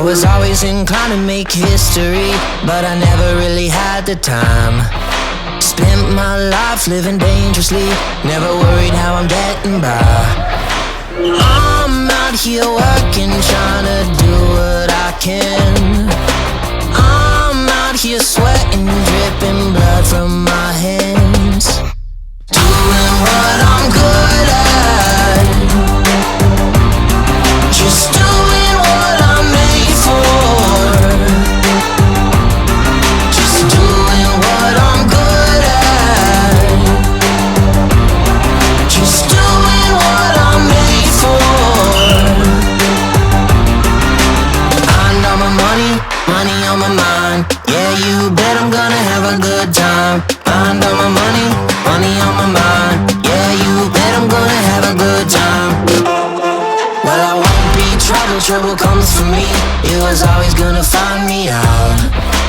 was always inclined to make history, but I never really had the time. Spent my life living dangerously, never worried how I'm getting by. I'm out here working, trying to do what I can. I'm out here sweating, dripping blood from my hands, doing what I'm good at, just doing what I'm made for, just doing what I'm good at, just doing what I'm made for. I know my money on my mind. Yeah, you bet I'm gonna have a good time. I know my money on my mind. Yeah, you bet I'm gonna have a good time. Well, I won't be trouble comes for me. It was always gonna find me out.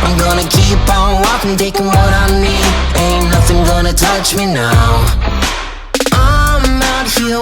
I'm gonna keep on walking, taking what I need. Ain't nothing gonna touch me now. I'm out here